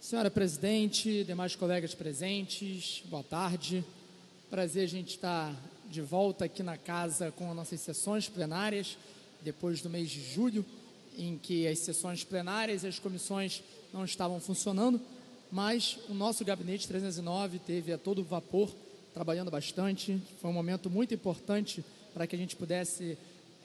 Senhora presidente, demais colegas presentes, boa tarde. Prazer a gente estar de volta aqui na casa com as nossas sessões plenárias, depois do mês de julho, em que as sessões plenárias e as comissões não estavam funcionando, mas o nosso gabinete 309 teve a todo vapor, trabalhando bastante. Foi um momento muito importante para que a gente pudesse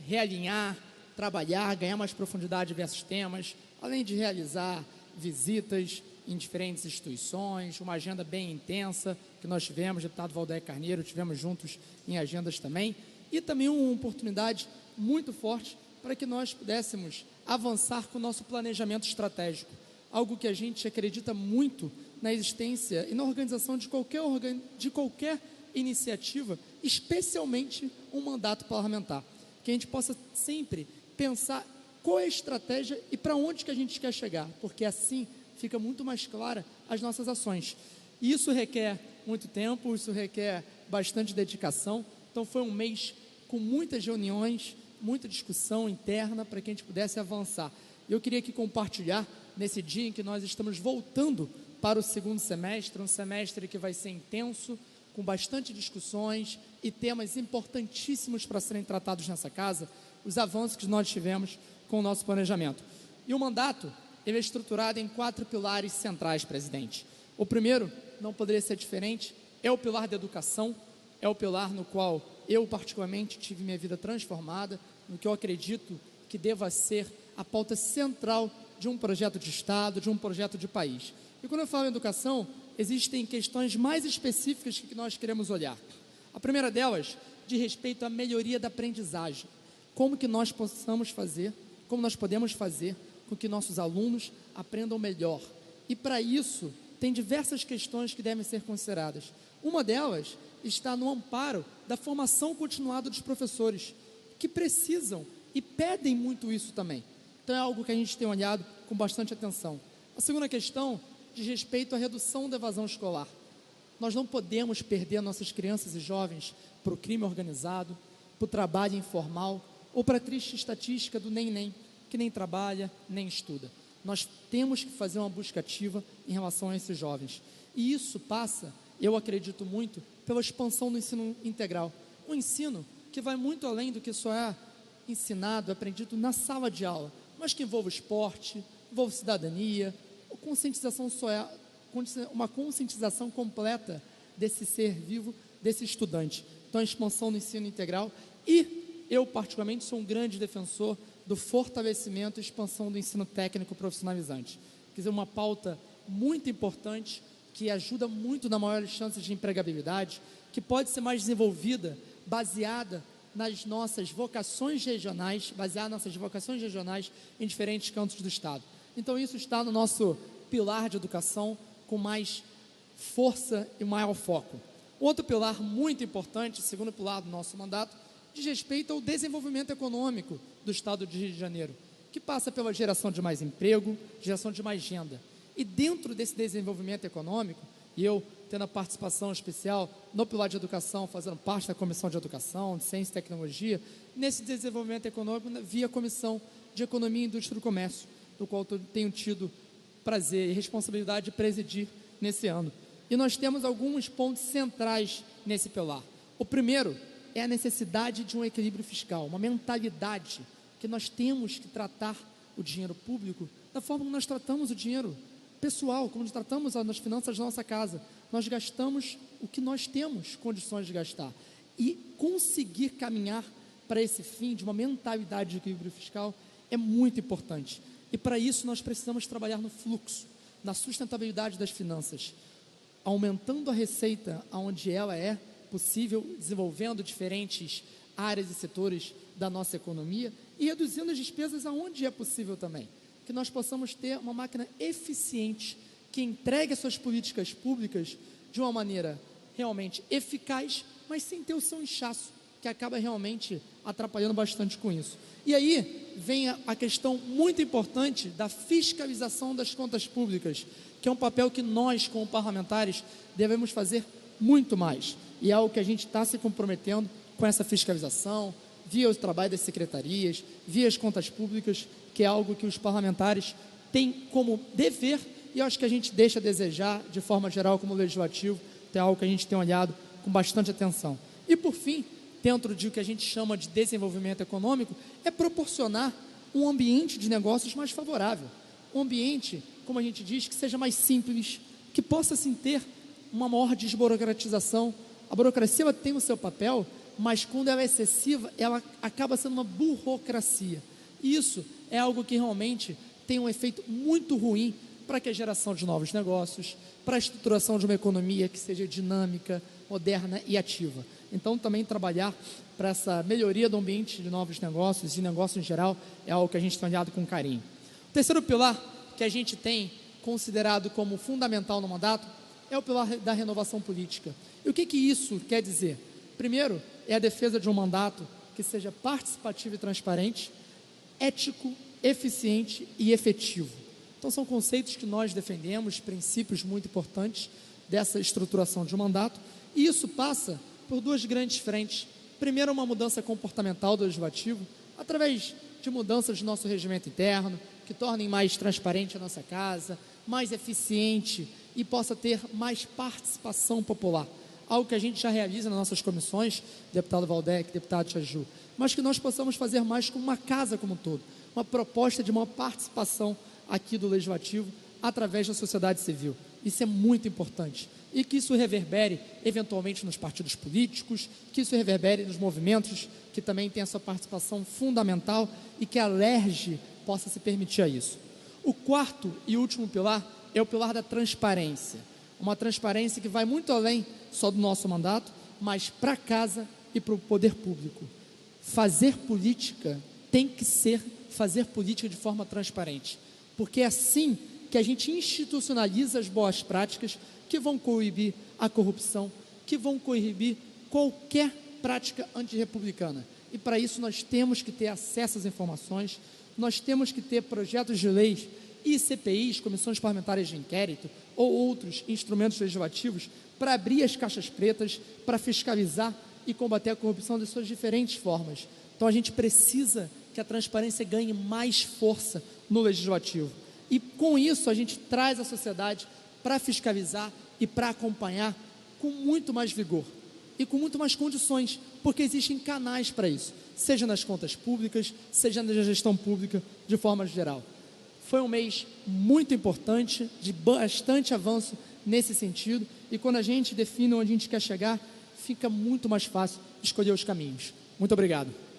realinhar, trabalhar, ganhar mais profundidade em diversos temas, além de realizar visitas em diferentes instituições, uma agenda bem intensa que nós tivemos, deputado Valdeir Carneiro, tivemos juntos em agendas também, e também uma oportunidade muito forte para que nós pudéssemos avançar com o nosso planejamento estratégico, algo que a gente acredita muito na existência e na organização de qualquer iniciativa, especialmente um mandato parlamentar, que a gente possa sempre pensar qual é a estratégia e para onde que a gente quer chegar, porque assim fica muito mais clara as nossas ações. E isso requer muito tempo, isso requer bastante dedicação. Então foi um mês com muitas reuniões, muita discussão interna para que a gente pudesse avançar. Eu queria aqui compartilhar nesse dia em que nós estamos voltando para o segundo semestre, um semestre que vai ser intenso, com bastante discussões e temas importantíssimos para serem tratados nessa casa, os avanços que nós tivemos com o nosso planejamento. E o mandato, ele é estruturado em 4 pilares centrais, presidente. O primeiro, não poderia ser diferente, é o pilar da educação, é o pilar no qual eu particularmente tive minha vida transformada, no que eu acredito que deva ser a pauta central de um projeto de Estado, de um projeto de país. E quando eu falo em educação, existem questões mais específicas que nós queremos olhar. A primeira delas, de respeito à melhoria da aprendizagem. Como que nós possamos fazer, como nós podemos fazer com que nossos alunos aprendam melhor. E para isso, tem diversas questões que devem ser consideradas. Uma delas está no amparo da formação continuada dos professores, que precisam e pedem muito isso também. Então é algo que a gente tem olhado com bastante atenção. A segunda questão diz respeito à redução da evasão escolar. Nós não podemos perder nossas crianças e jovens para o crime organizado, para o trabalho informal ou para a triste estatística do nem, que nem trabalha, nem estuda. Nós temos que fazer uma busca ativa em relação a esses jovens. E isso passa, eu acredito muito, pela expansão do ensino integral. Um ensino que vai muito além do que só é ensinado, aprendido na sala de aula, mas que envolve esporte, envolve cidadania, uma conscientização completa desse ser vivo, desse estudante. Então, a expansão do ensino integral e eu, particularmente, sou um grande defensor do fortalecimento e expansão do ensino técnico profissionalizante. Quer dizer, uma pauta muito importante que ajuda muito na maiores chances de empregabilidade, que pode ser mais desenvolvida, baseada nas nossas vocações regionais, em diferentes cantos do Estado. Então, isso está no nosso pilar de educação com mais força e maior foco. Outro pilar muito importante, segundo pilar do nosso mandato, diz respeito ao desenvolvimento econômico do Estado de Rio de Janeiro, que passa pela geração de mais emprego, geração de mais renda. E dentro desse desenvolvimento econômico, e eu tendo a participação especial no pilar de educação, fazendo parte da Comissão de Educação, de Ciência e Tecnologia, nesse desenvolvimento econômico via Comissão de Economia, Indústria e Comércio, do qual eu tenho tido prazer e responsabilidade de presidir nesse ano. E nós temos alguns pontos centrais nesse pilar. O primeiro é a necessidade de um equilíbrio fiscal, uma mentalidade que nós temos que tratar o dinheiro público da forma como nós tratamos o dinheiro pessoal, como nós tratamos as finanças da nossa casa. Nós gastamos o que nós temos condições de gastar. E conseguir caminhar para esse fim de uma mentalidade de equilíbrio fiscal é muito importante. E para isso nós precisamos trabalhar no fluxo, na sustentabilidade das finanças, aumentando a receita onde ela é possível, desenvolvendo diferentes áreas e setores da nossa economia e reduzindo as despesas aonde é possível também. Que nós possamos ter uma máquina eficiente que entregue as suas políticas públicas de uma maneira realmente eficaz, mas sem ter o seu inchaço, que acaba realmente atrapalhando bastante com isso. E aí vem a questão muito importante da fiscalização das contas públicas, que é um papel que nós, como parlamentares, devemos fazer muito mais. E é algo que a gente está se comprometendo com essa fiscalização, via o trabalho das secretarias, via as contas públicas, que é algo que os parlamentares têm como dever e eu acho que a gente deixa a desejar, de forma geral, como legislativo, é algo que a gente tem olhado com bastante atenção. E, por fim, dentro de o que a gente chama de desenvolvimento econômico, é proporcionar um ambiente de negócios mais favorável. Um ambiente, como a gente diz, que seja mais simples, que possa, sim, ter uma maior desburocratização. A burocracia ela tem o seu papel, mas quando ela é excessiva, ela acaba sendo uma burocracia. E isso é algo que realmente tem um efeito muito ruim para que a geração de novos negócios, para a estruturação de uma economia que seja dinâmica, moderna e ativa. Então, também trabalhar para essa melhoria do ambiente de novos negócios e negócios em geral é algo que a gente tem olhado com carinho. O terceiro pilar que a gente tem considerado como fundamental no mandato é o pilar da renovação política. E o que isso quer dizer? Primeiro, é a defesa de um mandato que seja participativo e transparente, ético, eficiente e efetivo. Então, são conceitos que nós defendemos, princípios muito importantes dessa estruturação de um mandato, e isso passa por duas grandes frentes. Primeiro, uma mudança comportamental do legislativo, através de mudanças do nosso regimento interno, que tornem mais transparente a nossa casa, mais eficiente e possa ter mais participação popular. Algo que a gente já realiza nas nossas comissões, deputado Valdec, deputado Chaju, mas que nós possamos fazer mais com uma casa como um todo, uma proposta de uma participação aqui do Legislativo através da sociedade civil. Isso é muito importante. E que isso reverbere, eventualmente, nos partidos políticos, que isso reverbere nos movimentos, que também tem a sua participação fundamental e que a LERJ possa se permitir a isso. O quarto e último pilar é o pilar da transparência. Uma transparência que vai muito além só do nosso mandato, mas para casa e para o poder público. Fazer política tem que ser fazer política de forma transparente, porque é assim que a gente institucionaliza as boas práticas que vão coibir a corrupção, que vão coibir qualquer prática antirrepublicana. E para isso nós temos que ter acesso às informações, nós temos que ter projetos de leis e CPIs, comissões parlamentares de inquérito, ou outros instrumentos legislativos para abrir as caixas pretas, para fiscalizar e combater a corrupção de suas diferentes formas. Então a gente precisa que a transparência ganhe mais força no legislativo. E com isso a gente traz a sociedade para fiscalizar e para acompanhar com muito mais vigor e com muito mais condições, porque existem canais para isso, seja nas contas públicas, seja na gestão pública de forma geral. Foi um mês muito importante, de bastante avanço nesse sentido, e quando a gente define onde a gente quer chegar, fica muito mais fácil escolher os caminhos. Muito obrigado.